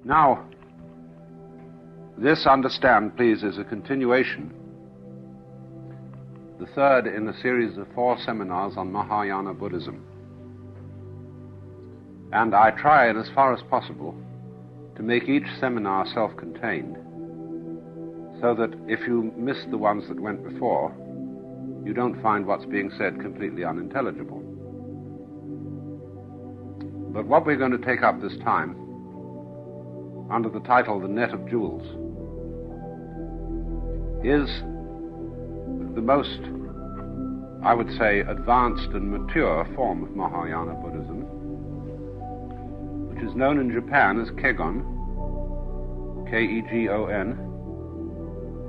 Now, this, understand, please, is a continuation, the third in a series of 4 seminars on Mahayana Buddhism. And I try, as far as possible, to make each seminar self-contained, so that if you miss the ones that went before, you don't find what's being said completely unintelligible. But what we're going to take up this time, under the title The Net of Jewels, is the most, I would say, advanced and mature form of Mahayana Buddhism, which is known in Japan as Kegon, K-E-G-O-N,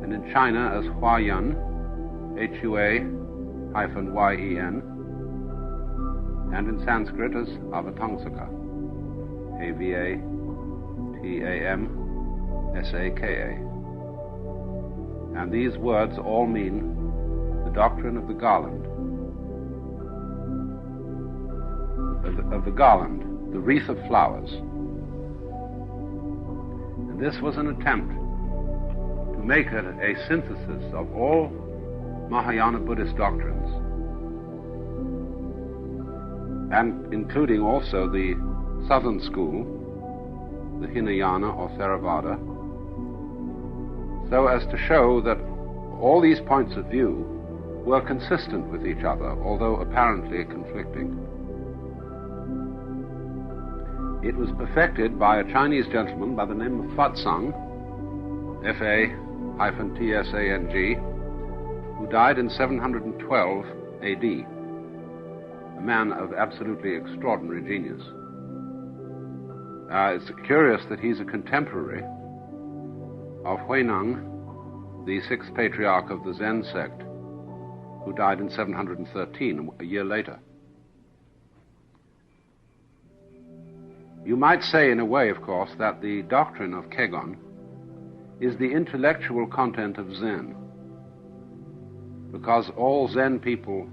and in China as Huayan, H-U-A-Y-E-N, and in Sanskrit as Avatamsaka, A-V-A-T-A-M-S-A-K-A. And these words all mean the doctrine of the garland, the garland, the wreath of flowers. And this was an attempt to make a synthesis of all Mahayana Buddhist doctrines, and including also the southern school, the Hinayana or Theravada, so as to show that all these points of view were consistent with each other, although apparently conflicting. It was perfected by a Chinese gentleman by the name of Fatsang, F-A-T-S-A-N-G, who died in 712 A.D., a man of absolutely extraordinary genius. It's curious that he's a contemporary of Huineng, the 6th patriarch of the Zen sect, who died in 713, a year later. You might say, in a way, of course, that the doctrine of Kegon is the intellectual content of Zen, because all Zen people,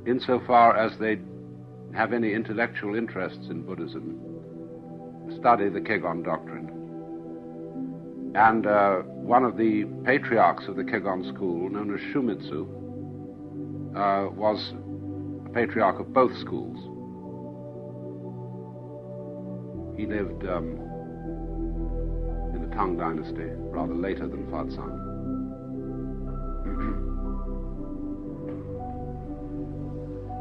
insofar as they have any intellectual interests in Buddhism, study the Kegon doctrine. And one of the patriarchs of the Kegon school, known as Shumitsu, was a patriarch of both schools. He lived in the Tang dynasty, rather later than Fatsang.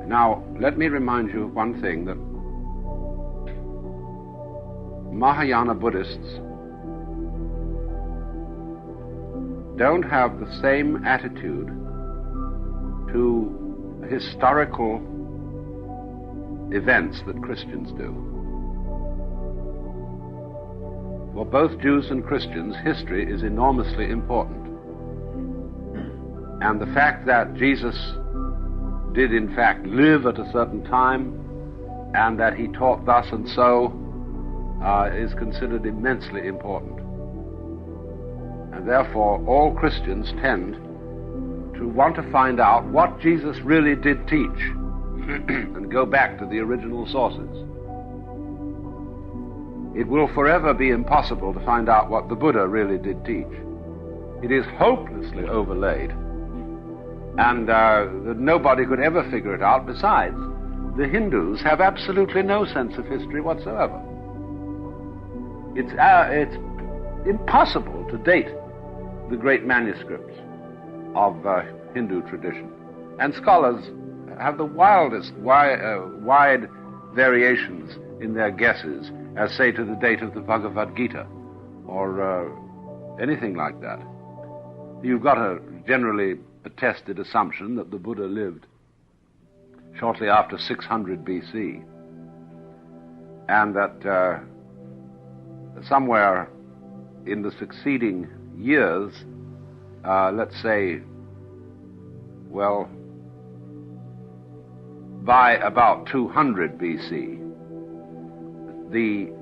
Now, let me remind you of one thing, that Mahayana Buddhists don't have the same attitude to historical events that Christians do. For both Jews and Christians, history is enormously important. And the fact that Jesus did in fact live at a certain time, and that he taught thus and so, is considered immensely important. And therefore all Christians tend to want to find out what Jesus really did teach and go back to the original sources. It will forever be impossible to find out what the Buddha really did teach. It is hopelessly overlaid, and nobody could ever figure it out. Besides, the Hindus have absolutely no sense of history whatsoever. It's impossible to date the great manuscripts of Hindu tradition. And scholars have the wildest, wide variations in their guesses, as say to the date of the Bhagavad Gita, or anything like that. You've got a generally attested assumption that the Buddha lived shortly after 600 BC, and that somewhere in the succeeding years, let's say, well, by about 200 BC, the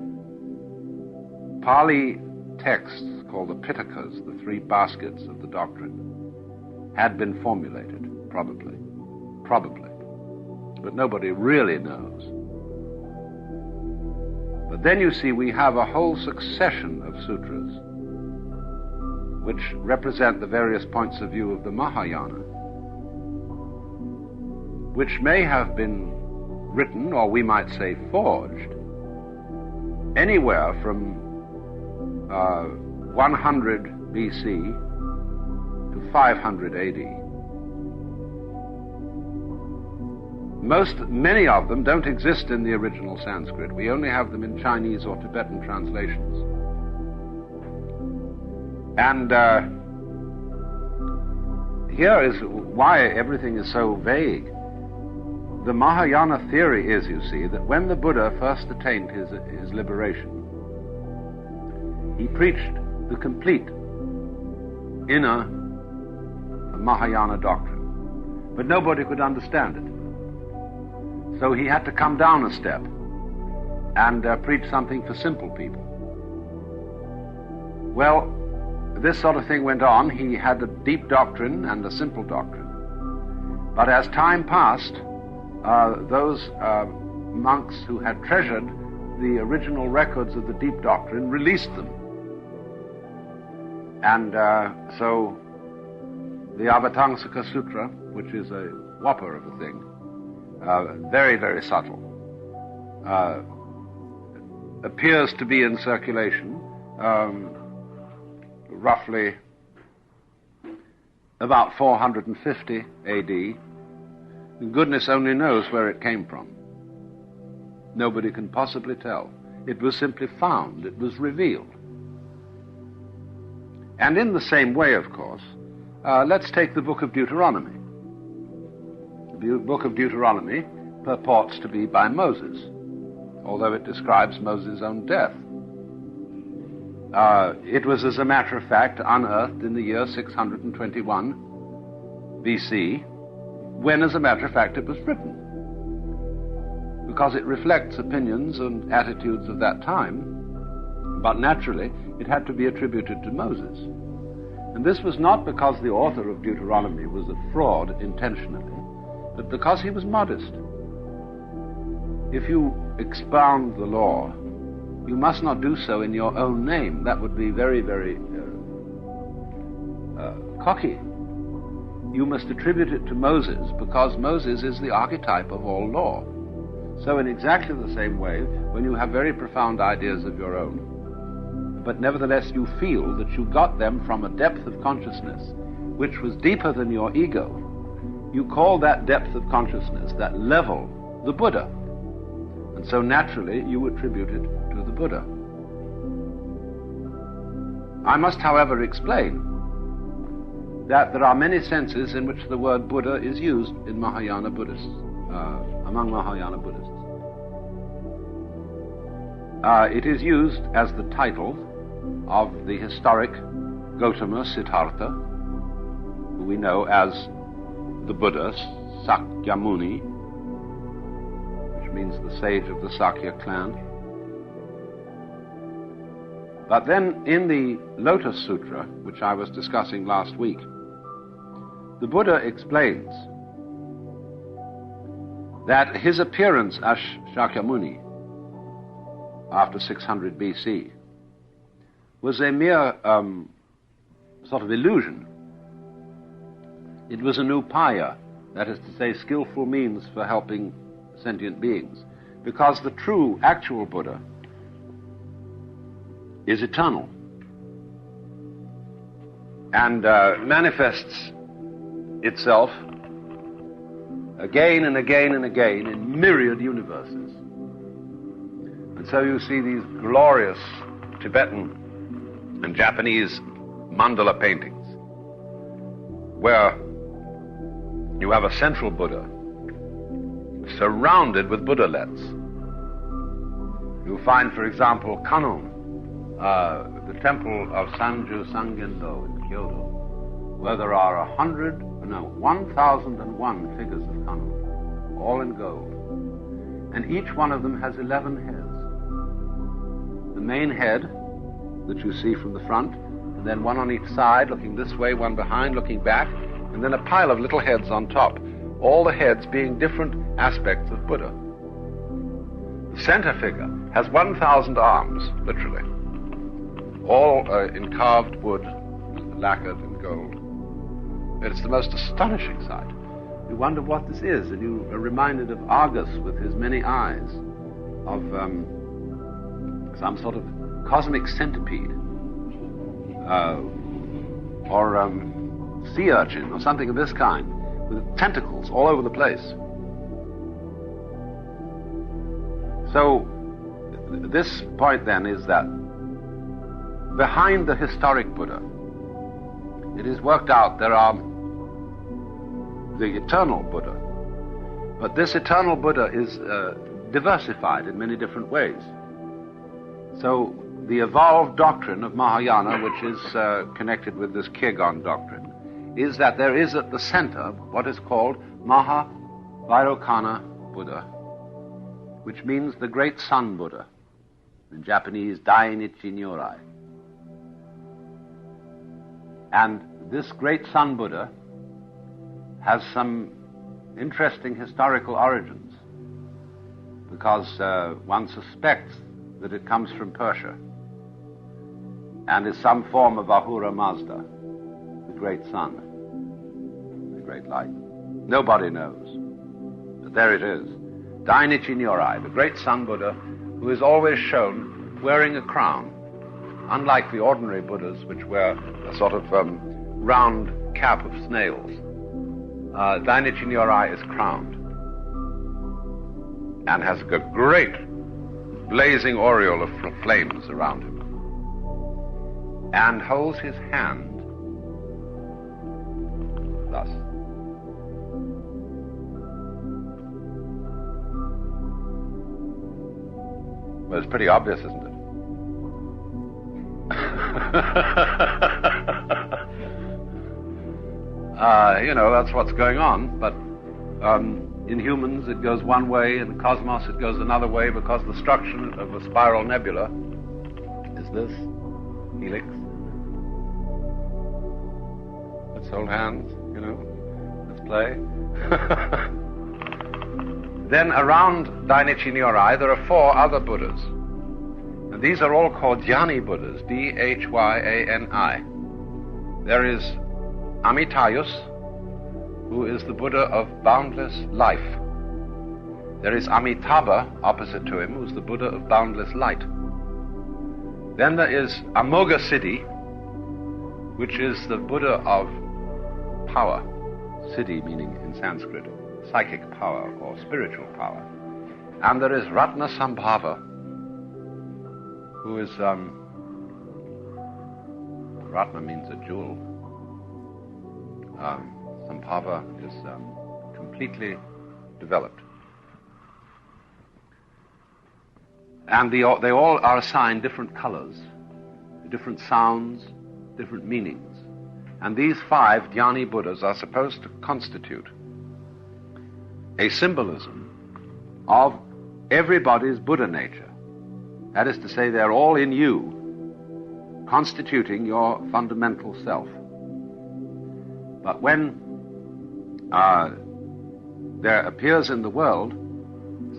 Pali texts called the Pitakas, the 3 baskets of the doctrine, had been formulated, probably, but nobody really knows. But then you see we have a whole succession of sutras which represent the various points of view of the Mahayana, which may have been written, or we might say forged, anywhere from 100 BC to 500 AD. Many of them don't exist in the original Sanskrit. We only have them in Chinese or Tibetan translations. And here is why everything is so vague. The Mahayana theory is, you see, that when the Buddha first attained his liberation, he preached the complete inner Mahayana doctrine, but nobody could understand it. So he had to come down a step and preach something for simple people. Well, this sort of thing went on. He had a deep doctrine and a simple doctrine. But as time passed, those monks who had treasured the original records of the deep doctrine released them. And so the Avatamsaka Sutra, which is a whopper of a thing, very, very subtle, appears to be in circulation roughly about 450 AD. And goodness only knows where it came from. Nobody can possibly tell. It was simply found. It was revealed. And in the same way, of course, let's take the book of Deuteronomy. The book of Deuteronomy purports to be by Moses, although it describes Moses' own death. It was, as a matter of fact, unearthed in the year 621 BC, when, as a matter of fact, it was written, because it reflects opinions and attitudes of that time, but naturally it had to be attributed to Moses. And this was not because the author of Deuteronomy was a fraud intentionally, but because he was modest. If you expound the law, you must not do so in your own name. That would be very, very cocky. You must attribute it to Moses, because Moses is the archetype of all law. So in exactly the same way, when you have very profound ideas of your own, but nevertheless you feel that you got them from a depth of consciousness which was deeper than your ego, you call that depth of consciousness, that level, the Buddha. And so naturally you attribute it to the Buddha. I must, however, explain that there are many senses in which the word Buddha is used in Mahayana Buddhists, among Mahayana Buddhists. It is used as the title of the historic Gautama Siddhartha, who we know as the Buddha, Sakyamuni, which means the sage of the Sakya clan. But then in the Lotus Sutra, which I was discussing last week, the Buddha explains that his appearance as Shakyamuni after 600 BC was a mere sort of illusion. It was an upaya, that is to say, skillful means for helping sentient beings, because the true, actual Buddha is eternal and manifests itself again and again and again in myriad universes. And so you see these glorious Tibetan and Japanese mandala paintings where you have a central Buddha surrounded with Buddhalets. You find, for example, Kannon, the temple of Sanju Sangendo in Kyoto, where there are 1,001 figures of Kannon, all in gold. And each one of them has 11 heads. The main head that you see from the front, and then one on each side, looking this way, one behind, looking back, and then a pile of little heads on top, all the heads being different aspects of Buddha. The center figure has 1,000 arms, literally, all in carved wood, lacquered in gold. It's the most astonishing sight. You wonder what this is, and you are reminded of Argus with his many eyes, of some sort of cosmic centipede, or sea urchin, or something of this kind, with tentacles all over the place. So, this point then is that behind the historic Buddha, it is worked out there are the eternal Buddha. But this eternal Buddha is diversified in many different ways. So the evolved doctrine of Mahayana, which is connected with this Kiergon doctrine, is that there is at the center what is called Maha-Vairocana Buddha, which means the great sun Buddha. In Japanese, Dainichi Nyorai. And this great sun Buddha has some interesting historical origins, because one suspects that it comes from Persia and is some form of Ahura Mazda, the great sun, the great light. Nobody knows, but there it is. Dainichi Nyorai, the great sun Buddha, who is always shown wearing a crown, unlike the ordinary Buddhas, which wear a sort of round cap of snails. Dainichi Nyorai is crowned and has a great blazing aureole of flames around him, and holds his hand thus. Well, it's pretty obvious, isn't it? That's what's going on, but in humans it goes one way, in the cosmos it goes another way, because the structure of a spiral nebula is this helix. Let's hold hands, let's play. Then around Dainichi Nyorai there are 4 other Buddhas. And these are all called Dhyani Buddhas, D-H-Y-A-N-I. There is Amitayus, who is the Buddha of boundless life. There is Amitabha, opposite to him, who's the Buddha of boundless light. Then there is Amoghasiddhi, which is the Buddha of power. Siddhi meaning in Sanskrit psychic power or spiritual power. And there is Ratnasambhava, who is, Ratna means a jewel. Sambhava is completely developed. And they all are assigned different colors, different sounds, different meanings. And these 5 Dhyani Buddhas are supposed to constitute a symbolism of everybody's Buddha nature. That is to say, they're all in you, constituting your fundamental self. But when there appears in the world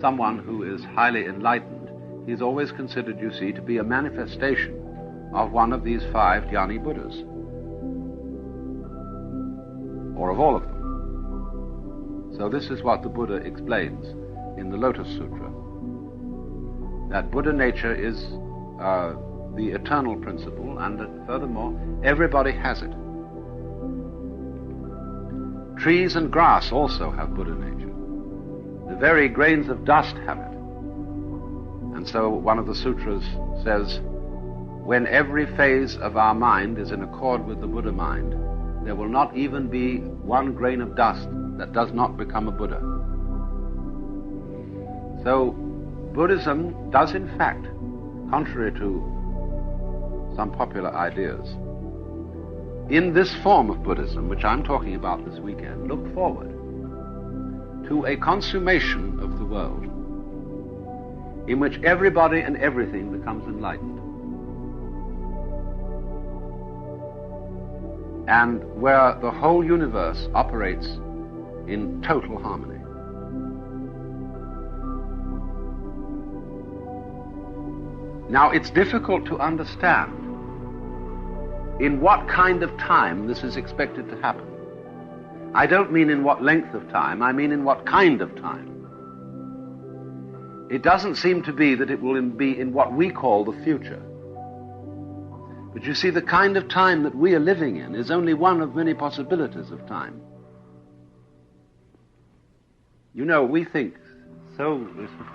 someone who is highly enlightened, he is always considered, you see, to be a manifestation of one of these 5 Dhyani Buddhas, or of all of them. So this is what the Buddha explains in the Lotus Sutra, that Buddha nature is the eternal principle, and that furthermore everybody has it. Trees and grass also have Buddha nature. The very grains of dust have it. And so one of the sutras says, when every phase of our mind is in accord with the Buddha mind, there will not even be one grain of dust that does not become a Buddha. So Buddhism does in fact, contrary to some popular ideas, in this form of Buddhism, which I'm talking about this weekend, look forward to a consummation of the world in which everybody and everything becomes enlightened, and where the whole universe operates in total harmony. Now, it's difficult to understand in what kind of time this is expected to happen. I don't mean in what length of time, I mean in what kind of time. It doesn't seem to be that it will be in what we call the future. But you see, the kind of time that we are living in is only one of many possibilities of time. You know, we think so,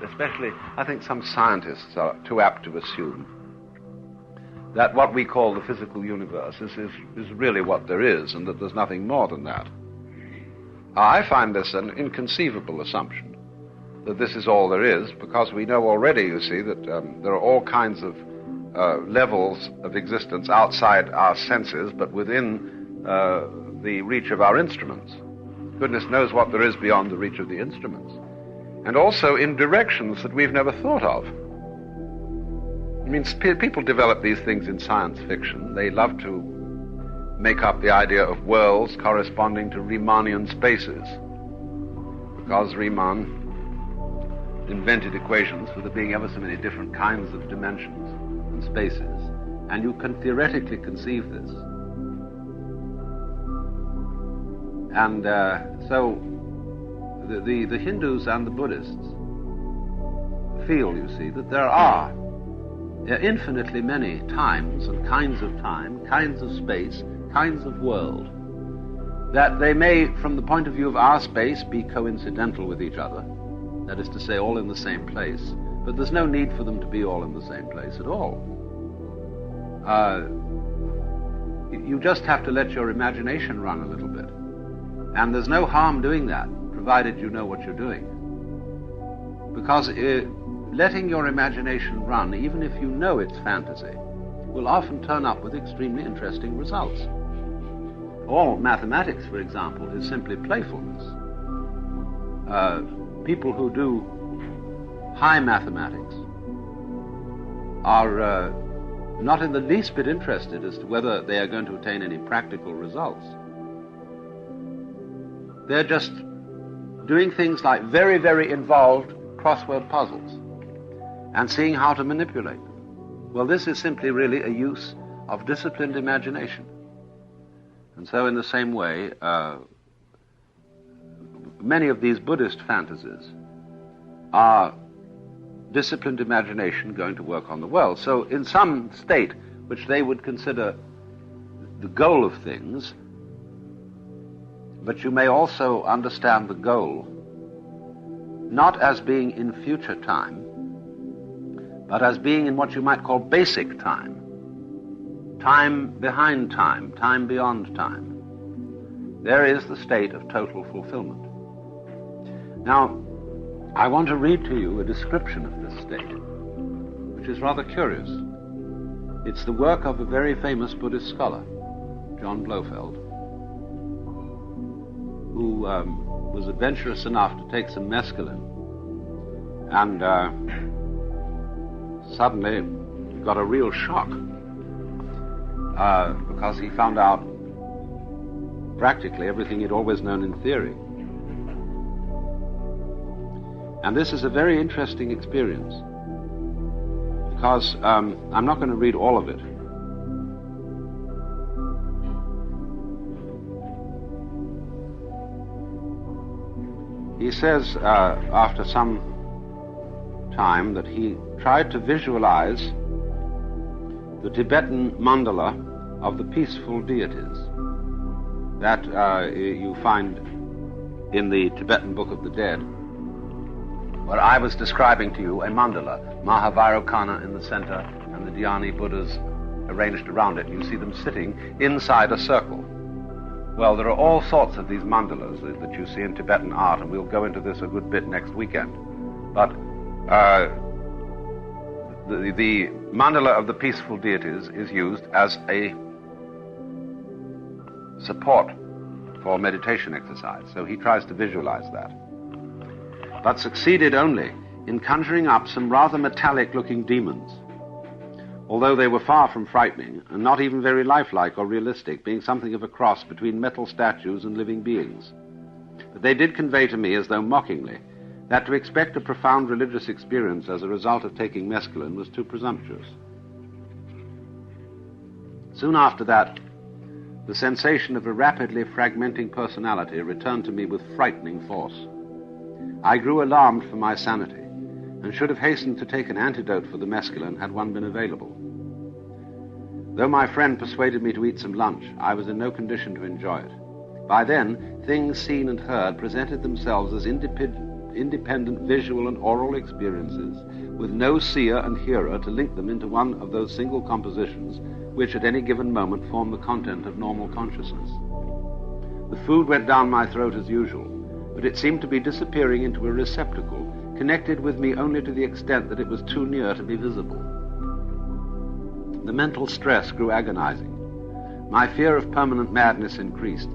especially, I think some scientists are too apt to assume that what we call the physical universe is really what there is, and that there's nothing more than that. I find this an inconceivable assumption, that this is all there is, because we know already, you see, that there are all kinds of levels of existence outside our senses, but within the reach of our instruments. Goodness knows what there is beyond the reach of the instruments. And also in directions that we've never thought of. I mean, people develop these things in science fiction. They love to make up the idea of worlds corresponding to Riemannian spaces, because Riemann invented equations for there being ever so many different kinds of dimensions and spaces, and you can theoretically conceive this. And so the Hindus and the Buddhists feel, you see, that there are infinitely many times and kinds of time, kinds of space, kinds of world, that they may, from the point of view of our space, be coincidental with each other, that is to say, all in the same place, but there's no need for them to be all in the same place at all. You just have to let your imagination run a little bit, and there's no harm doing that, provided you know what you're doing. Because letting your imagination run, even if you know it's fantasy, will often turn up with extremely interesting results. All mathematics, for example, is simply playfulness. People who do high mathematics are not in the least bit interested as to whether they are going to attain any practical results. They're just doing things like very, very involved crossword puzzles and seeing how to manipulate them. Well, this is simply really a use of disciplined imagination. And so in the same way, many of these Buddhist fantasies are disciplined imagination going to work on the world. So in some state which they would consider the goal of things, but you may also understand the goal not as being in future time, but as being in what you might call basic time. Time behind time, time beyond time. There is the state of total fulfillment. Now, I want to read to you a description of this state, which is rather curious. It's the work of a very famous Buddhist scholar, John Blofeld, who was adventurous enough to take some mescaline and suddenly got a real shock because he found out practically everything he'd always known in theory. And this is a very interesting experience because I'm not going to read all of it. He says after some time that he tried to visualize the Tibetan mandala of the peaceful deities that you find in the Tibetan Book of the Dead, where I was describing to you a mandala, Mahavairocana in the center and the Dhyani Buddhas arranged around it. You see them sitting inside a circle. Well, there are all sorts of these mandalas that you see in Tibetan art, and we'll go into this a good bit next weekend. But the mandala of the peaceful deities is used as a support for meditation exercise. So he tries to visualize that, but succeeded only in conjuring up some rather metallic-looking demons, although they were far from frightening and not even very lifelike or realistic, being something of a cross between metal statues and living beings. But they did convey to me, as though mockingly, that to expect a profound religious experience as a result of taking mescaline was too presumptuous. Soon after that, the sensation of a rapidly fragmenting personality returned to me with frightening force. I grew alarmed for my sanity, and should have hastened to take an antidote for the mescaline had one been available. Though my friend persuaded me to eat some lunch, I was in no condition to enjoy it. By then, things seen and heard presented themselves as independent visual and oral experiences, with no seer and hearer to link them into one of those single compositions which at any given moment form the content of normal consciousness. The food went down my throat as usual, but it seemed to be disappearing into a receptacle connected with me only to the extent that it was too near to be visible. The mental stress grew agonizing. My fear of permanent madness increased,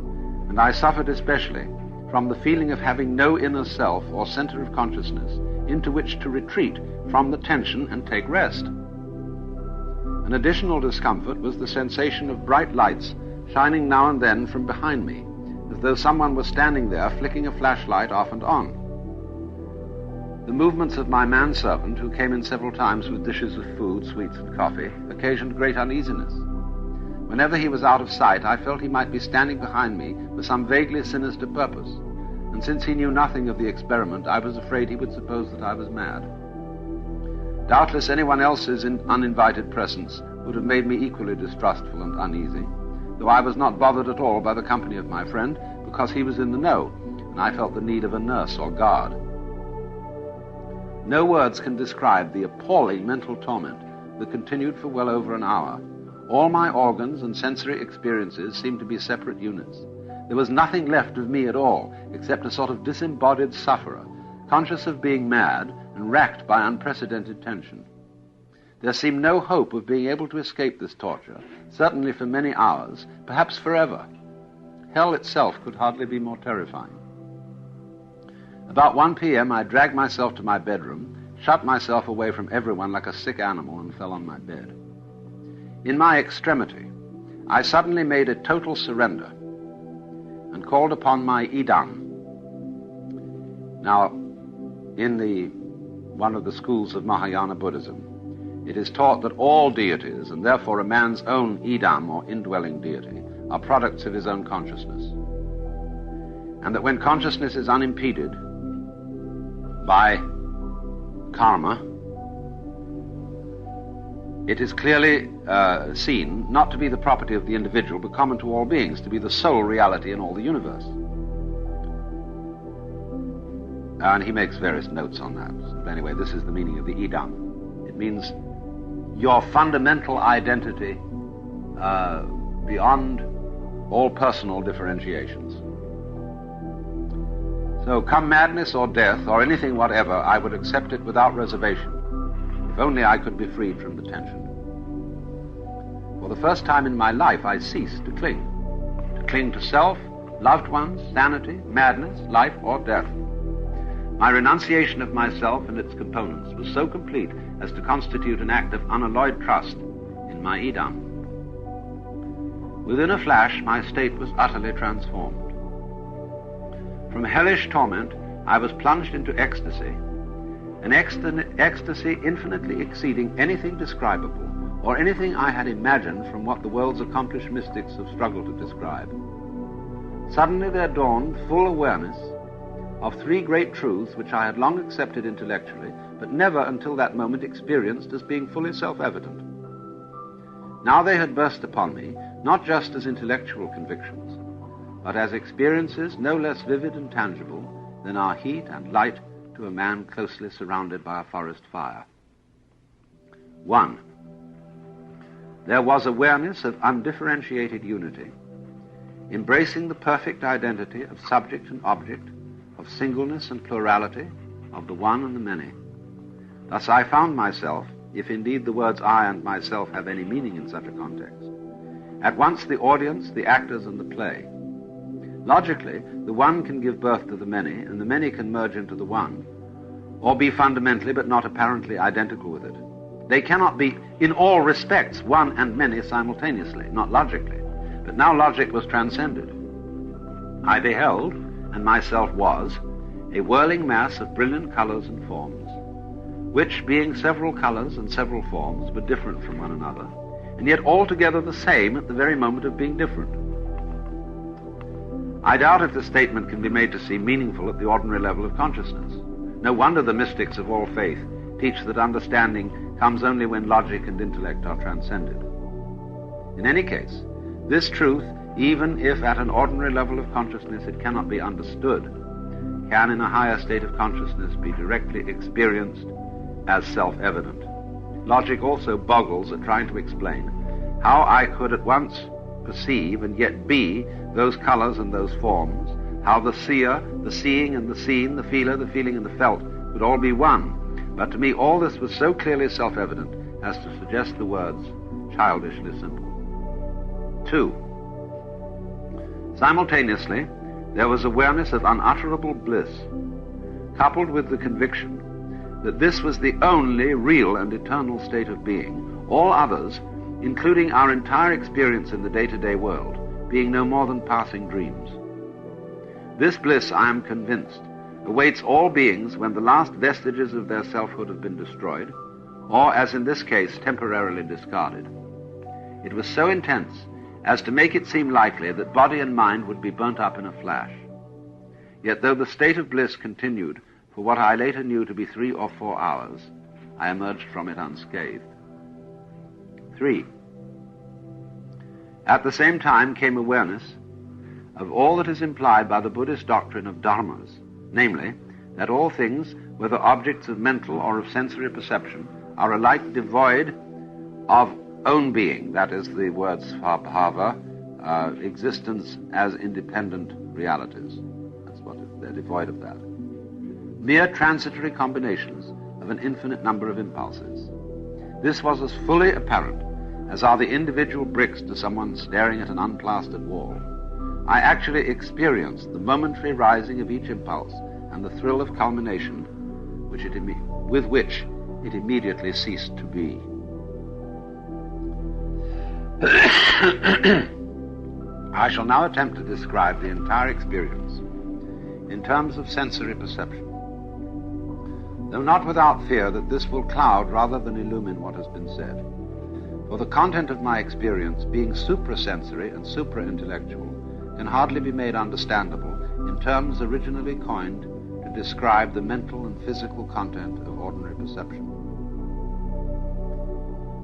and I suffered especially from the feeling of having no inner self or center of consciousness into which to retreat from the tension and take rest. An additional discomfort was the sensation of bright lights shining now and then from behind me, as though someone was standing there flicking a flashlight off and on. The movements of my manservant, who came in several times with dishes of food, sweets, and coffee, occasioned great uneasiness. Whenever he was out of sight, I felt he might be standing behind me for some vaguely sinister purpose, and since he knew nothing of the experiment, I was afraid he would suppose that I was mad. Doubtless anyone else's uninvited presence would have made me equally distrustful and uneasy, though I was not bothered at all by the company of my friend, because he was in the know, and I felt the need of a nurse or guard. No words can describe the appalling mental torment that continued for well over an hour. All my organs and sensory experiences seemed to be separate units. There was nothing left of me at all, except a sort of disembodied sufferer, conscious of being mad and racked by unprecedented tension. There seemed no hope of being able to escape this torture, certainly for many hours, perhaps forever. Hell itself could hardly be more terrifying. About 1 p.m. I dragged myself to my bedroom, shut myself away from everyone like a sick animal, and fell on my bed. In my extremity, I suddenly made a total surrender and called upon my idam. Now, in one of the schools of Mahayana Buddhism, it is taught that all deities, and therefore a man's own idam or indwelling deity, are products of his own consciousness, and that when consciousness is unimpeded by karma, it is clearly seen not to be the property of the individual, but common to all beings, to be the sole reality in all the universe. And he makes various notes on that. But anyway, this is the meaning of the idam. It means your fundamental identity beyond all personal differentiations. So come madness or death or anything whatever, I would accept it without reservation, if only I could be freed from the tension. For the first time in my life, I ceased to cling to self, loved ones, sanity, madness, life, or death. My renunciation of myself and its components was so complete as to constitute an act of unalloyed trust in my idam. Within a flash, my state was utterly transformed. From hellish torment, I was plunged into ecstasy, an ecstasy infinitely exceeding anything describable or anything I had imagined from what the world's accomplished mystics have struggled to describe. Suddenly there dawned full awareness of three great truths which I had long accepted intellectually, but never until that moment experienced as being fully self-evident. Now they had burst upon me, not just as intellectual convictions, but as experiences no less vivid and tangible than are heat and light to a man closely surrounded by a forest fire. 1. There was awareness of undifferentiated unity, embracing the perfect identity of subject and object, of singleness and plurality, of the one and the many. Thus I found myself, if indeed the words I and myself have any meaning in such a context, at once the audience, the actors, and the play. Logically, the one can give birth to the many, and the many can merge into the one, or be fundamentally but not apparently identical with it. They cannot be, in all respects, one and many simultaneously, not logically. But now logic was transcended. I beheld, and myself was, a whirling mass of brilliant colors and forms, which, being several colors and several forms, were different from one another, and yet altogether the same at the very moment of being different. I doubt if this statement can be made to seem meaningful at the ordinary level of consciousness. No wonder the mystics of all faith teach that understanding comes only when logic and intellect are transcended. In any case, this truth, even if at an ordinary level of consciousness it cannot be understood, can in a higher state of consciousness be directly experienced as self-evident. Logic also boggles at trying to explain how I could at once perceive and yet be those colors and those forms, how the seer, the seeing and the seen, the feeler, the feeling and the felt would all be one. But to me all this was so clearly self-evident as to suggest the words childishly simple. 2. Simultaneously, there was awareness of unutterable bliss, coupled with the conviction that this was the only real and eternal state of being, all others, including our entire experience in the day-to-day world, being no more than passing dreams. This bliss, I am convinced, awaits all beings when the last vestiges of their selfhood have been destroyed, or, as in this case, temporarily discarded. It was so intense as to make it seem likely that body and mind would be burnt up in a flash. Yet though the state of bliss continued for what I later knew to be 3 or 4 hours, I emerged from it unscathed. 3. At the same time came awareness of all that is implied by the Buddhist doctrine of dharmas, namely, that all things, whether objects of mental or of sensory perception, are alike devoid of own being, that is, the words bhava, existence as independent realities. That's what they're devoid of that. Mere transitory combinations of an infinite number of impulses. This was as fully apparent as are the individual bricks to someone staring at an unplastered wall. I actually experienced the momentary rising of each impulse and the thrill of culmination with which it immediately ceased to be. I shall now attempt to describe the entire experience in terms of sensory perception, though not without fear that this will cloud rather than illumine what has been said. For the content of my experience, being suprasensory and supra-intellectual, can hardly be made understandable in terms originally coined to describe the mental and physical content of ordinary perception.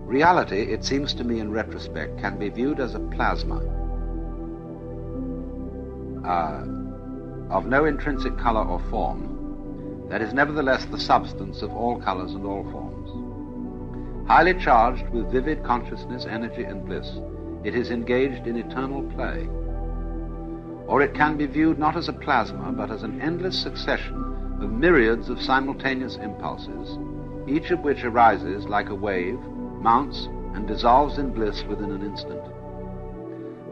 Reality, it seems to me in retrospect, can be viewed as a plasma of no intrinsic color or form, that is nevertheless the substance of all colors and all forms. Highly charged with vivid consciousness, energy, and bliss, it is engaged in eternal play. Or it can be viewed not as a plasma, but as an endless succession of myriads of simultaneous impulses, each of which arises like a wave, mounts, and dissolves in bliss within an instant.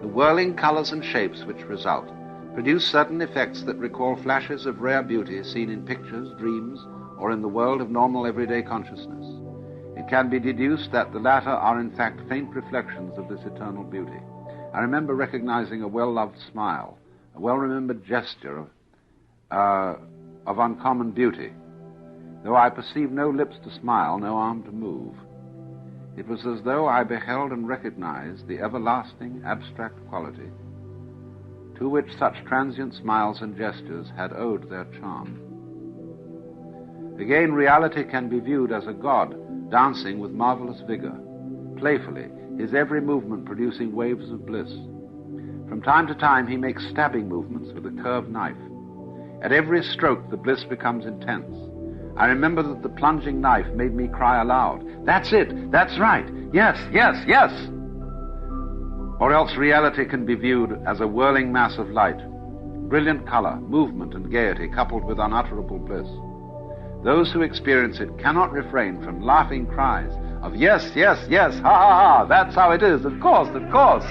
The whirling colors and shapes which result produce certain effects that recall flashes of rare beauty seen in pictures, dreams, or in the world of normal everyday consciousness. It can be deduced that the latter are in fact faint reflections of this eternal beauty. I remember recognizing a well-loved smile, a well-remembered gesture of uncommon beauty. Though I perceived no lips to smile, no arm to move, it was as though I beheld and recognized the everlasting, abstract quality to which such transient smiles and gestures had owed their charm. Again, reality can be viewed as a god dancing with marvelous vigor, playfully, his every movement producing waves of bliss. From time to time he makes stabbing movements with a curved knife. At every stroke the bliss becomes intense. I remember that the plunging knife made me cry aloud, "That's it! That's right! Yes, yes, yes!" Or else reality can be viewed as a whirling mass of light, brilliant color, movement, and gaiety coupled with unutterable bliss. Those who experience it cannot refrain from laughing cries of "Yes, yes, yes, ha, ha, ha, that's how it is, of course, of course."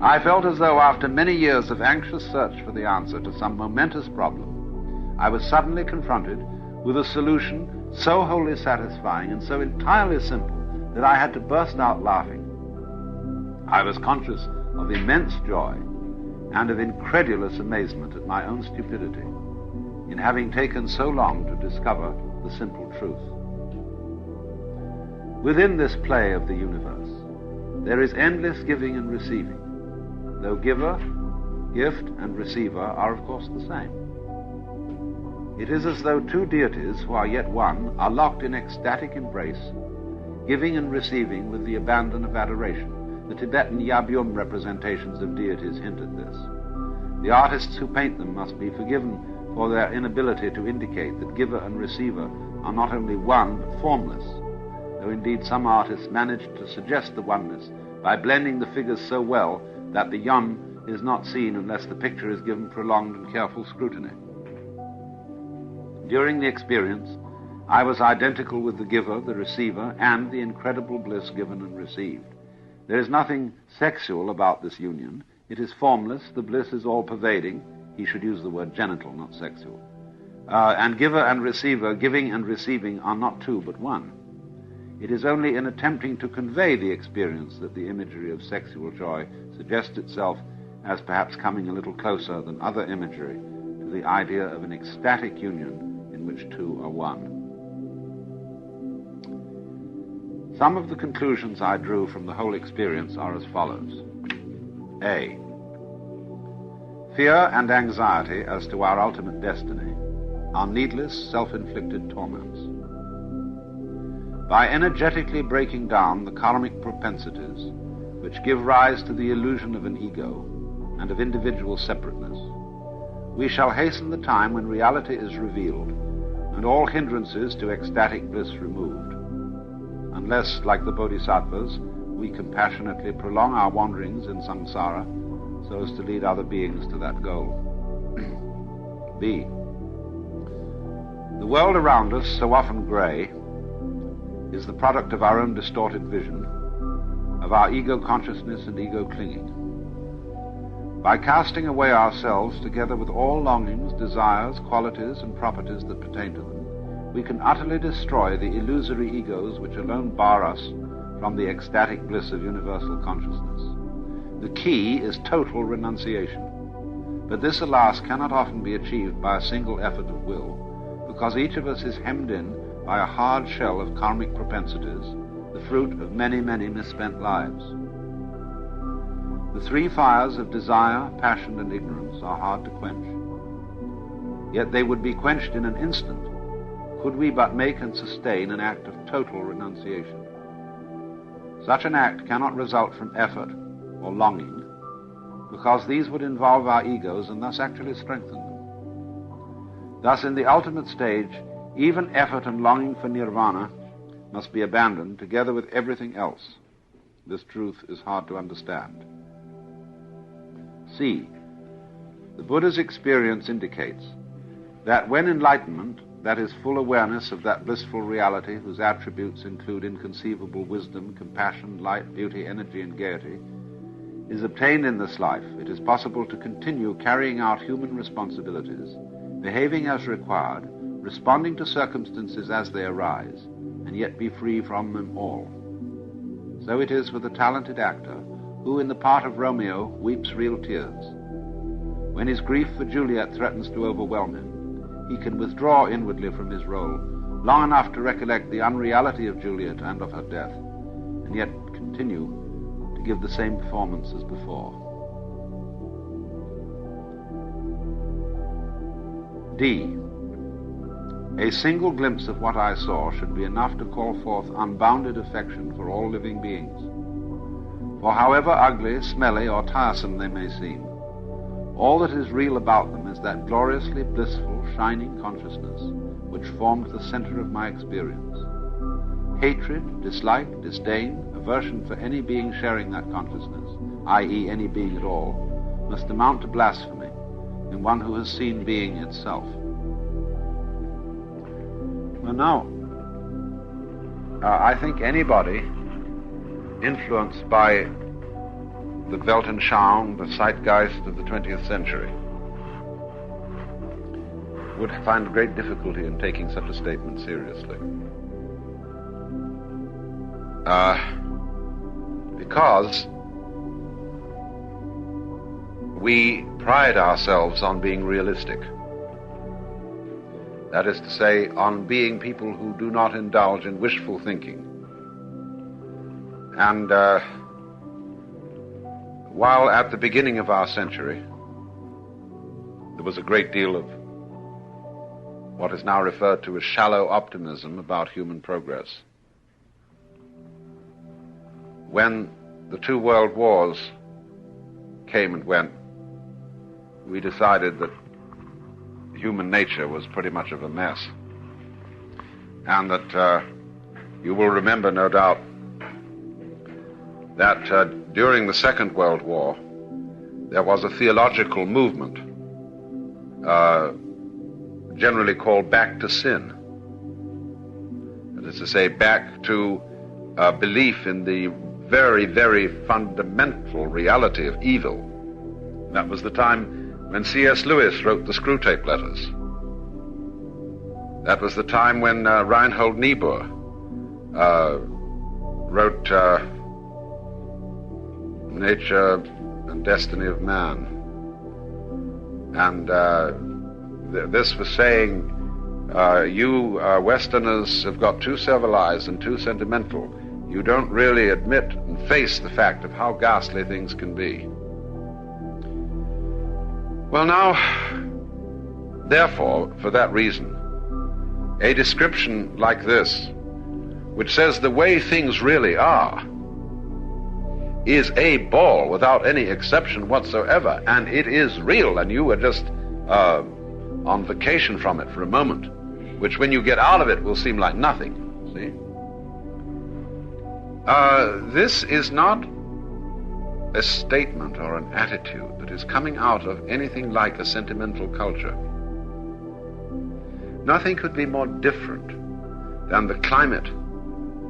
I felt as though after many years of anxious search for the answer to some momentous problem, I was suddenly confronted with a solution so wholly satisfying and so entirely simple that I had to burst out laughing. I was conscious of immense joy and of incredulous amazement at my own stupidity. in having taken so long to discover the simple truth. Within this play of the universe, there is endless giving and receiving, though giver, gift, and receiver are of course the same. It is as though two deities who are yet one are locked in ecstatic embrace, giving and receiving with the abandon of adoration. The Tibetan Yabyum representations of deities hint at this. The artists who paint them must be forgiven for their inability to indicate that giver and receiver are not only one but formless, though indeed some artists manage to suggest the oneness by blending the figures so well that the yum is not seen unless the picture is given prolonged and careful scrutiny. During the experience, I was identical with the giver, the receiver, and the incredible bliss given and received. There is nothing sexual about this union. It is formless, the bliss is all-pervading. He should use the word genital, not sexual. And giver and receiver, giving and receiving, are not two but one. It is only in attempting to convey the experience that the imagery of sexual joy suggests itself as perhaps coming a little closer than other imagery to the idea of an ecstatic union in which two are one. Some of the conclusions I drew from the whole experience are as follows. A. Fear and anxiety as to our ultimate destiny are needless, self-inflicted torments. By energetically breaking down the karmic propensities which give rise to the illusion of an ego and of individual separateness, we shall hasten the time when reality is revealed and all hindrances to ecstatic bliss removed, unless, like the bodhisattvas, we compassionately prolong our wanderings in samsara so as to lead other beings to that goal. B. The world around us, so often grey, is the product of our own distorted vision, of our ego consciousness and ego clinging. By casting away ourselves together with all longings, desires, qualities, and properties that pertain to them, we can utterly destroy the illusory egos which alone bar us from the ecstatic bliss of universal consciousness. The key is total renunciation. But this, alas, cannot often be achieved by a single effort of will, because each of us is hemmed in by a hard shell of karmic propensities, the fruit of many, many misspent lives. The three fires of desire, passion, and ignorance are hard to quench. Yet they would be quenched in an instant could we but make and sustain an act of total renunciation. Such an act cannot result from effort or longing, because these would involve our egos and thus actually strengthen them. Thus, in the ultimate stage, even effort and longing for nirvana must be abandoned together with everything else. This truth is hard to understand. C. The Buddha's experience indicates that when enlightenment, that is, full awareness of that blissful reality whose attributes include inconceivable wisdom, compassion, light, beauty, energy, and gaiety, is obtained in this life, it is possible to continue carrying out human responsibilities, behaving as required, responding to circumstances as they arise, and yet be free from them all. So it is with the talented actor who, in the part of Romeo, weeps real tears. When his grief for Juliet threatens to overwhelm him, he can withdraw inwardly from his role long enough to recollect the unreality of Juliet and of her death, and yet continue to give the same performance as before. D. A single glimpse of what I saw should be enough to call forth unbounded affection for all living beings. For however ugly, smelly, or tiresome they may seem, all that is real about them is that gloriously blissful, shining consciousness which formed the center of my experience. Hatred, dislike, disdain, aversion for any being sharing that consciousness, i.e. any being at all, must amount to blasphemy in one who has seen being itself. Well, now, I think anybody influenced by the Weltanschauung, the zeitgeist of the 20th century, would find great difficulty in taking such a statement seriously. Because we pride ourselves on being realistic. That is to say, on being people who do not indulge in wishful thinking. And while at the beginning of our century, there was a great deal of what is now referred to as shallow optimism about human progress, when the two world wars came and went, we decided that human nature was pretty much of a mess. And that you will remember, no doubt, that during the Second World War, there was a theological movement generally called back to sin. That is to say, back to belief in the very, very fundamental reality of evil. That was the time when C.S. Lewis wrote the Screwtape Letters. That was the time when Reinhold Niebuhr wrote Nature and Destiny of Man. And this was saying, you Westerners have got too civilized and too sentimental. You don't really admit and face the fact of how ghastly things can be. Well, now, therefore, for that reason, a description like this, which says the way things really are, is a ball without any exception whatsoever, and it is real, and you are just on vacation from it for a moment, which when you get out of it will seem like nothing, see? This is not a statement or an attitude that is coming out of anything like a sentimental culture. Nothing could be more different than the climate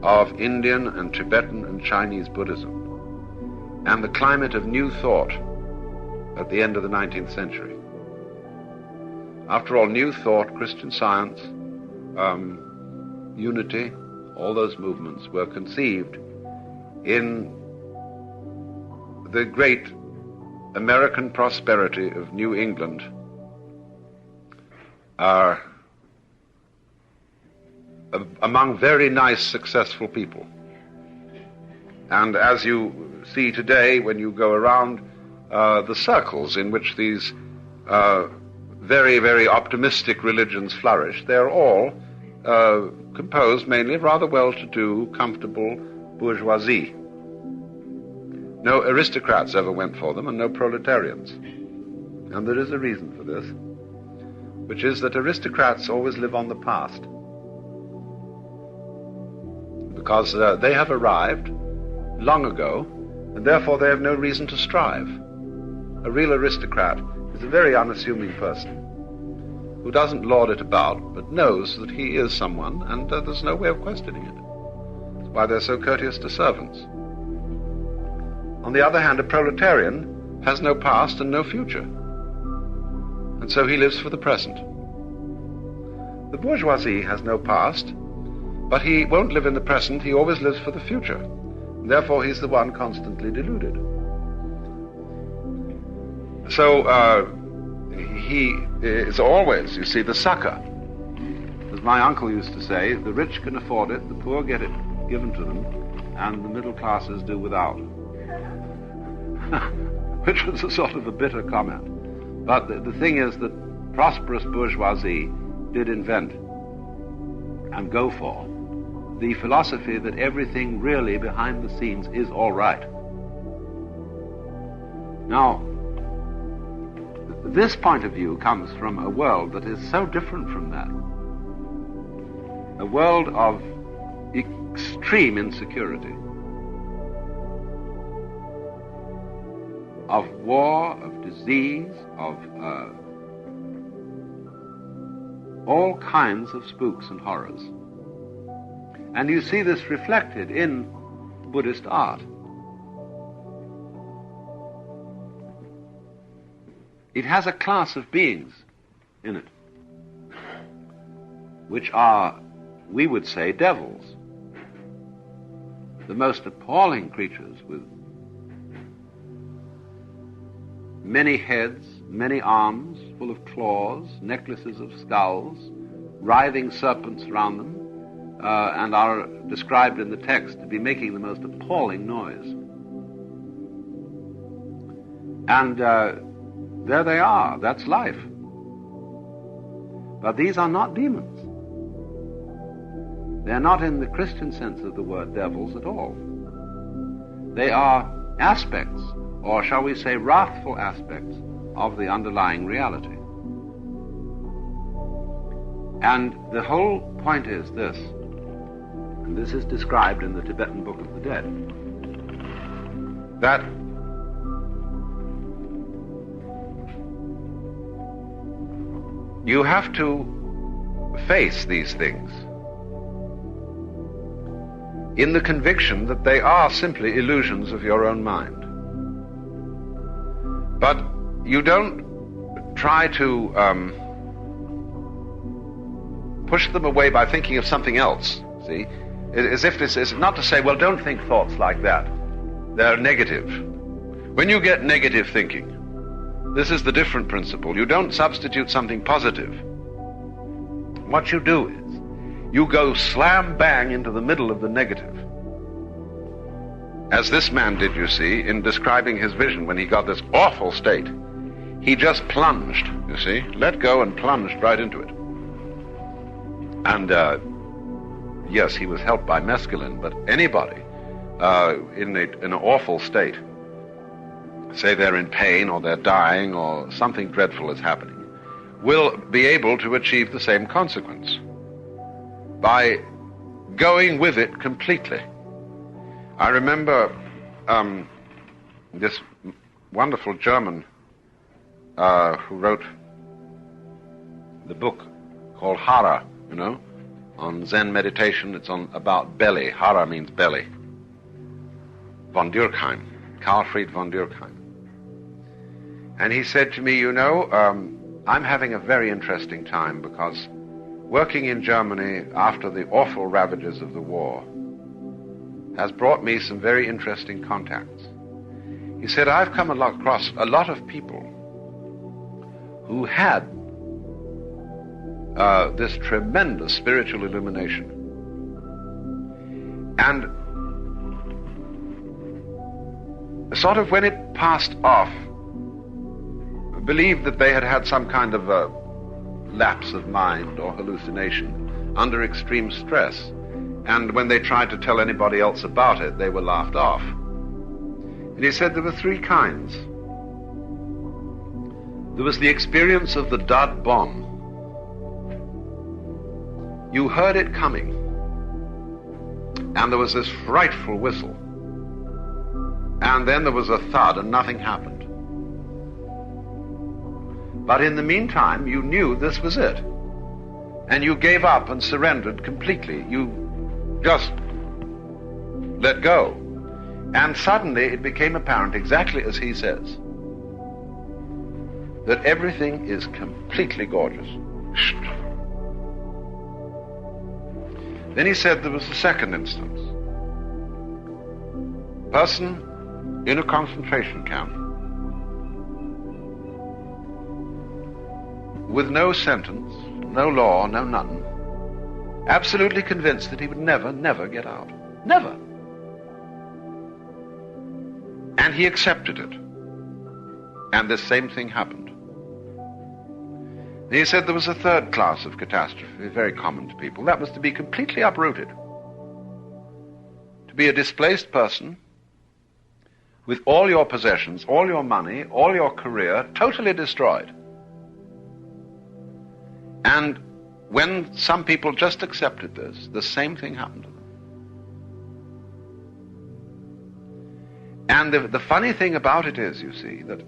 of Indian and Tibetan and Chinese Buddhism and the climate of New Thought at the end of the 19th century. After all, New Thought, Christian Science, Unity, all those movements were conceived in the great American prosperity of New England, are among very nice, successful people. And as you see today, when you go around the circles in which these very, very optimistic religions flourish, they're all composed mainly of rather well-to-do, comfortable bourgeoisie. No aristocrats ever went for them, and no proletarians. And there is a reason for this, which is that aristocrats always live on the past, because they have arrived long ago, and therefore they have no reason to strive. A real aristocrat is a very unassuming person who doesn't lord it about, but knows that he is someone, and there's no way of questioning it. That's why they're so courteous to servants. On the other hand, a proletarian has no past and no future, and so he lives for the present. The bourgeoisie has no past, but he won't live in the present, he always lives for the future, and therefore he's the one constantly deluded. So he is always, you see, the sucker. As my uncle used to say, the rich can afford it, the poor get it given to them, and the middle classes do without. Which was a sort of a bitter comment. But the thing is that prosperous bourgeoisie did invent and go for the philosophy that everything really behind the scenes is all right. Now, this point of view comes from a world that is so different from that. A world of extreme insecurity, of war, of disease, of all kinds of spooks and horrors. And you see this reflected in Buddhist art. It has a class of beings in it, which are, we would say, devils. The most appalling creatures with many heads, many arms, full of claws, necklaces of skulls, writhing serpents around them, and are described in the text to be making the most appalling noise. And there they are. That's life. But these are not demons. They're not in the Christian sense of the word devils at all. They are aspects, or shall we say wrathful aspects, of the underlying reality. And the whole point is this, and this is described in the Tibetan Book of the Dead, that you have to face these things in the conviction that they are simply illusions of your own mind. But you don't try to push them away by thinking of something else, see? As if this is not to say, well, don't think thoughts like that. They're negative. When you get negative thinking, this is the different principle. You don't substitute something positive. What you do is, you go slam bang into the middle of the negative. As this man did, you see, in describing his vision when he got this awful state. He just plunged, you see, let go and plunged right into it. And yes, he was helped by mescaline, but anybody in an awful state, say they're in pain or they're dying or something dreadful is happening, will be able to achieve the same consequence by going with it completely. I remember this wonderful German who wrote the book called Hara, you know, on Zen meditation. It's about belly. Hara means belly. Von Durkheim, Karl Fried von Durkheim. And he said to me, you know, I'm having a very interesting time because working in Germany after the awful ravages of the war has brought me some very interesting contacts. He said, I've come across a lot of people who had this tremendous spiritual illumination. And sort of when it passed off, believed that they had had some kind of a lapse of mind or hallucination under extreme stress. And when they tried to tell anybody else about it, they were laughed off. And he said there were three kinds. There was the experience of the dud bomb. You heard it coming, and there was this frightful whistle. And then there was a thud, and nothing happened. But in the meantime, you knew this was it. And you gave up and surrendered completely. You just let go. And suddenly it became apparent, exactly as he says, that everything is completely gorgeous. Then he said there was a second instance. Person in a concentration camp with no sentence, no law, no nothing, absolutely convinced that he would never, never get out. Never. And he accepted it. And the same thing happened. He said there was a third class of catastrophe, very common to people. That was to be completely uprooted. To be a displaced person with all your possessions, all your money, all your career totally destroyed. And when some people just accepted this, the same thing happened to them. And the funny thing about it is, you see, that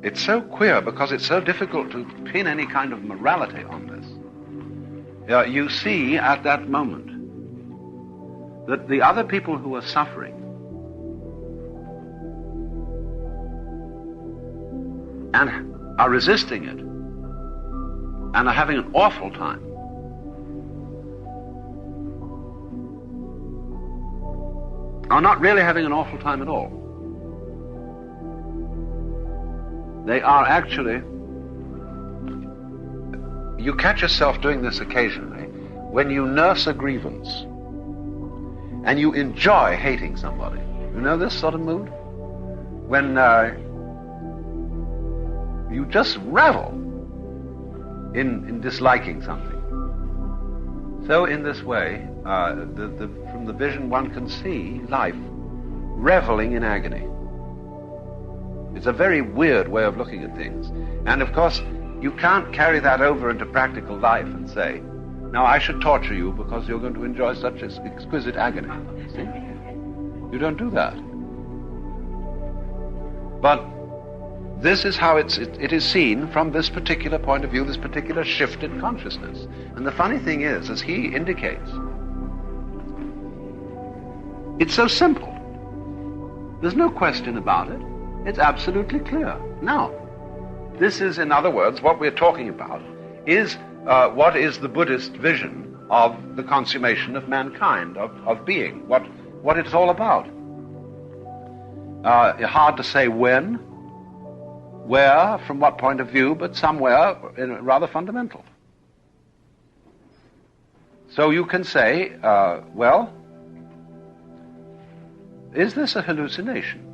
it's so queer because it's so difficult to pin any kind of morality on this. You see at that moment that the other people who are suffering and are resisting it and are having an awful time are not really having an awful time at all. They are actually you catch yourself doing this occasionally when you nurse a grievance and you enjoy hating somebody. You know this sort of mood? When you just revel in disliking something. So in this way, from the vision one can see life reveling in agony. It's a very weird way of looking at things. And of course, you can't carry that over into practical life and say, now I should torture you because you're going to enjoy such exquisite agony. See? You don't do that. But this is how it is seen from this particular point of view, this particular shift in consciousness. And the funny thing is, as he indicates, it's so simple. There's no question about it. It's absolutely clear. Now, this is, in other words, what we're talking about is what is the Buddhist vision of the consummation of mankind, of being, what it's all about. Hard to say when, where, from what point of view, but somewhere rather fundamental. So you can say, well, is this a hallucination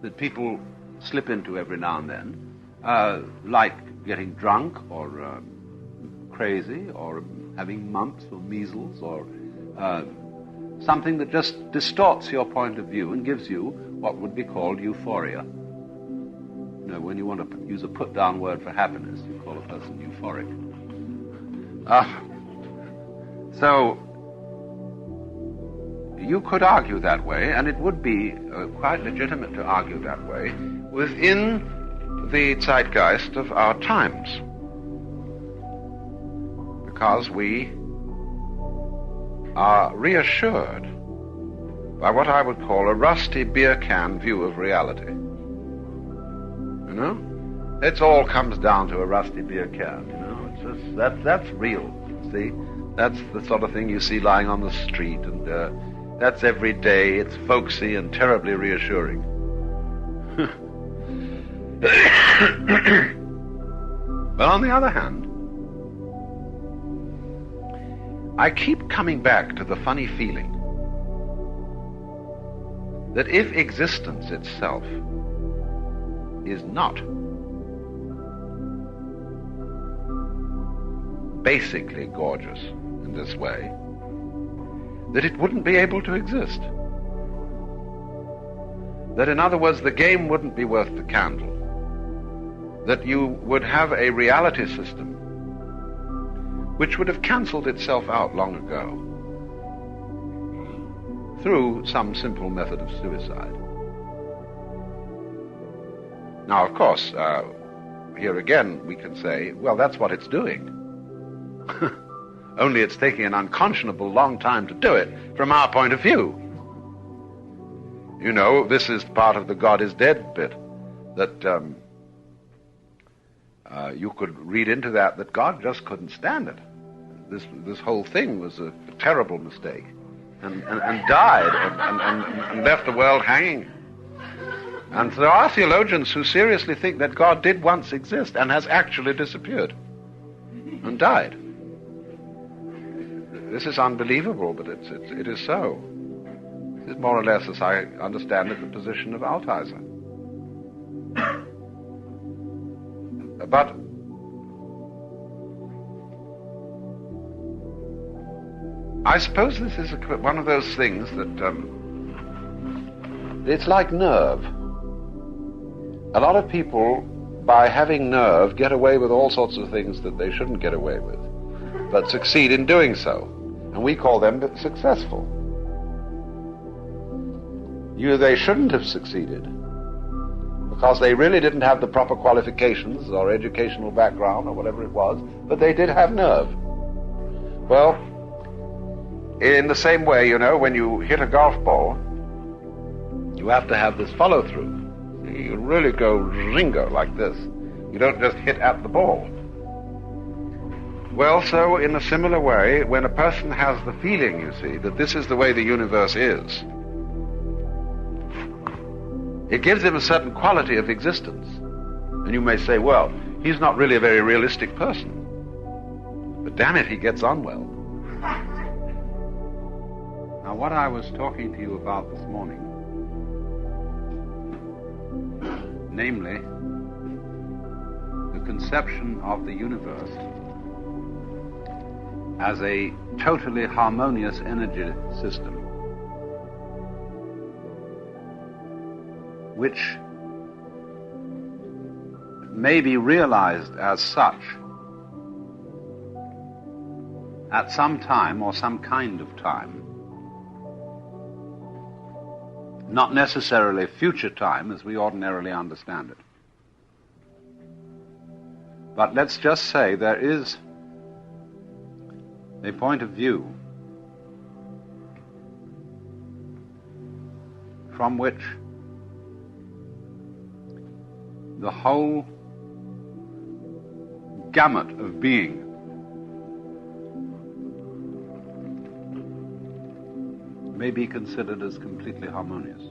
that people slip into every now and then, like getting drunk or crazy or having mumps or measles or something that just distorts your point of view and gives you what would be called euphoria? You know, when you want to use a put-down word for happiness, you call a person euphoric. So you could argue that way, and it would be quite legitimate to argue that way within the zeitgeist of our times, because we are reassured by what I would call a rusty beer can view of reality. You know? It all comes down to a rusty beer can, you know? It's just, that's real, see? That's the sort of thing you see lying on the street, and that's every day. It's folksy and terribly reassuring. But on the other hand, I keep coming back to the funny feeling that if existence itself is not basically gorgeous in this way, that it wouldn't be able to exist. That, in other words, the game wouldn't be worth the candle. That you would have a reality system which would have cancelled itself out long ago through some simple method of suicide. Now, of course, here again we can say, well, that's what it's doing. Only it's taking an unconscionable long time to do it from our point of view. You know, this is part of the God is dead bit, that you could read into that God just couldn't stand it. This whole thing was a terrible mistake, and died and left the world hanging. And there are theologians who seriously think that God did once exist and has actually disappeared and died. This is unbelievable, but it is so. This is more or less, as I understand it, the position of Altizer. But I suppose this is one of those things that it's like nerve. A lot of people, by having nerve, get away with all sorts of things that they shouldn't get away with, but succeed in doing so. And we call them successful. They shouldn't have succeeded because they really didn't have the proper qualifications or educational background or whatever it was, but they did have nerve. Well, in the same way, you know, when you hit a golf ball, you have to have this follow-through. You really go ringo like this. You don't just hit at the ball. Well, so in a similar way, when a person has the feeling, you see, that this is the way the universe is, it gives him a certain quality of existence. And you may say, well, he's not really a very realistic person. But damn it, he gets on well. Now, what I was talking to you about this morning, namely, the conception of the universe as a totally harmonious energy system, which may be realized as such at some time or some kind of time, not necessarily future time as we ordinarily understand it. But let's just say there is a point of view from which the whole gamut of being may be considered as completely harmonious.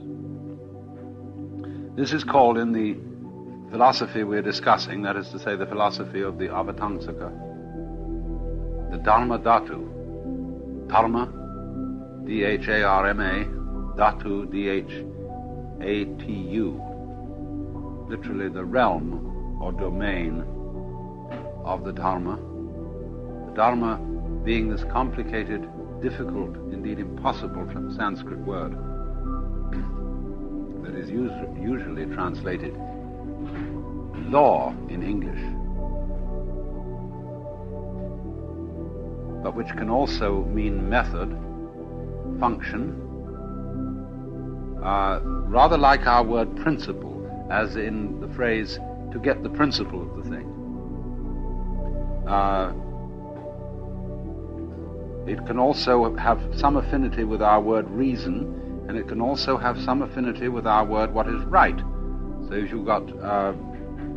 This is called, in the philosophy we're discussing, that is to say the philosophy of the Avatangsaka, the Dharma Dhatu. Dharma, D-H-A-R-M-A, Dhatu, D-H-A-T-U. Literally the realm or domain of the Dharma. The Dharma being this complicated, difficult, indeed impossible Sanskrit word that is usually translated law in English, but which can also mean method, function, rather like our word principle, as in the phrase to get the principle of the thing. It can also have some affinity with our word reason, and it can also have some affinity with our word what is right. So if you've got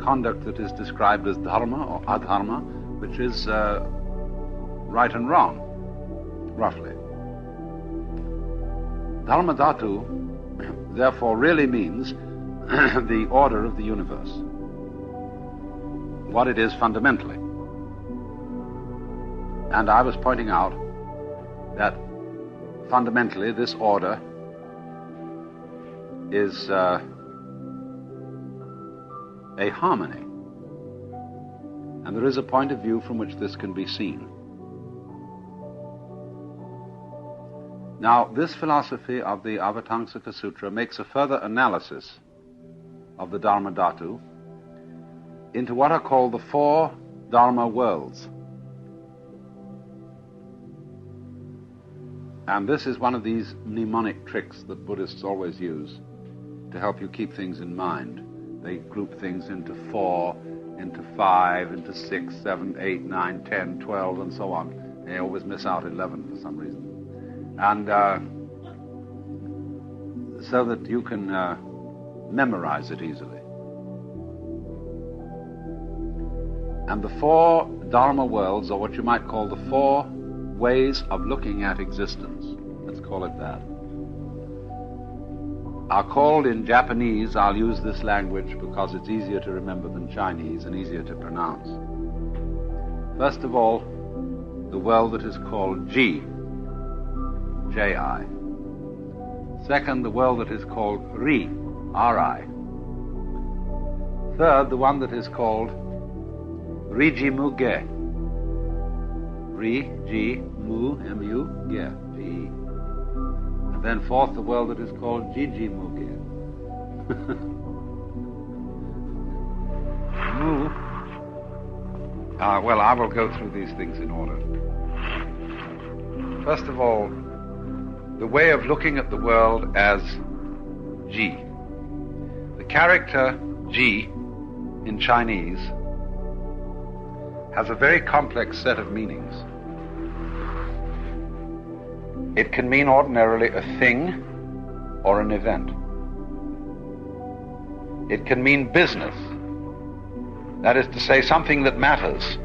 conduct that is described as dharma or adharma, which is right and wrong, roughly. Dharma Dhatu, therefore, really means the order of the universe, what it is fundamentally. And I was pointing out that fundamentally this order is a harmony. And there is a point of view from which this can be seen. Now, this philosophy of the Avatangsaka Sutra makes a further analysis of the Dharma Dhatu into what are called the four Dharma worlds. And this is one of these mnemonic tricks that Buddhists always use to help you keep things in mind. They group things into 4, into 5, into 6, 7, 8, 9, 10, 12, and so on. They always miss out 11 for some reason. And so that you can memorize it easily. And the four Dharma worlds, or what you might call the four ways of looking at existence, let's call it that, are called in Japanese, I'll use this language because it's easier to remember than Chinese and easier to pronounce. First of all, the world that is called Ji, J-I. Second, the world that is called Ri, R-I. Third, the one that is called Rijimuge, Ri-Ji-Mu, M-U, Ge, G-E. And then fourth, the world that is called Jijimuge. Mu. Well, I will go through these things in order. First of all, the way of looking at the world as Ji. The character Ji in Chinese has a very complex set of meanings. It can mean ordinarily a thing or an event. It can mean business. That is to say, something that matters,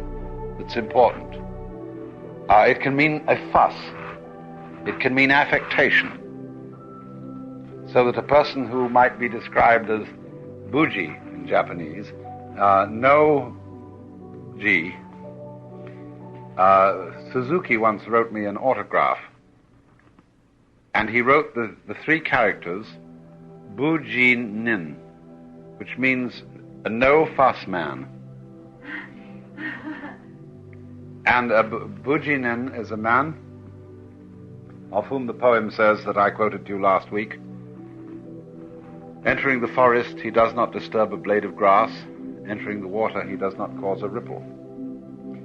that's important. It can mean a fuss. It can mean affectation. So that a person who might be described as buji in Japanese, no ji, Suzuki once wrote me an autograph, and he wrote the three characters Bujinin, which means a no-fuss man. And Bujinin is a man of whom the poem says that I quoted to you last week. Entering the forest, he does not disturb a blade of grass. Entering the water, he does not cause a ripple.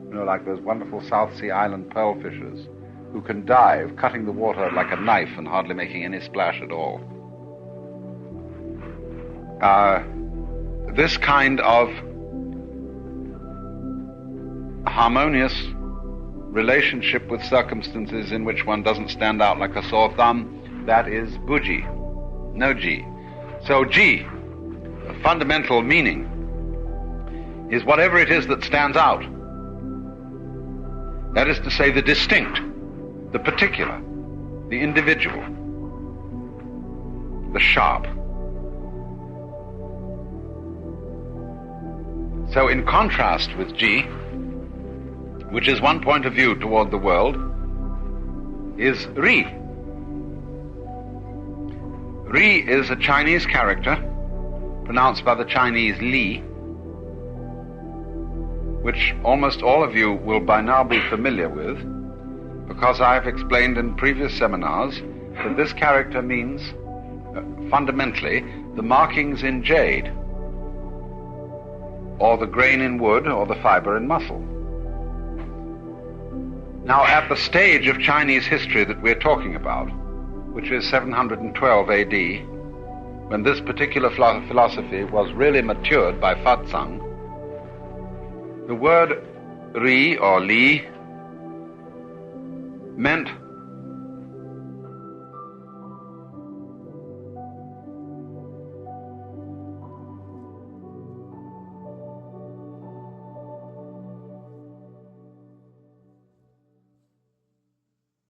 You know, like those wonderful South Sea Island pearl fishers who can dive, cutting the water like a knife and hardly making any splash at all. This kind of harmonious relationship with circumstances in which one doesn't stand out like a sore thumb, that is buji, no ji. So ji, the fundamental meaning, is whatever it is that stands out. That is to say, the distinct, the particular, the individual, the sharp. So in contrast with ji, which is one point of view toward the world, is ri. Ri is a Chinese character, pronounced by the Chinese li, which almost all of you will by now be familiar with, because I have explained in previous seminars that this character means, fundamentally, the markings in jade, or the grain in wood, or the fiber in muscle. Now, at the stage of Chinese history that we're talking about, which is 712 AD, when this particular philosophy was really matured by Fa-Tsang, the word ri or li meant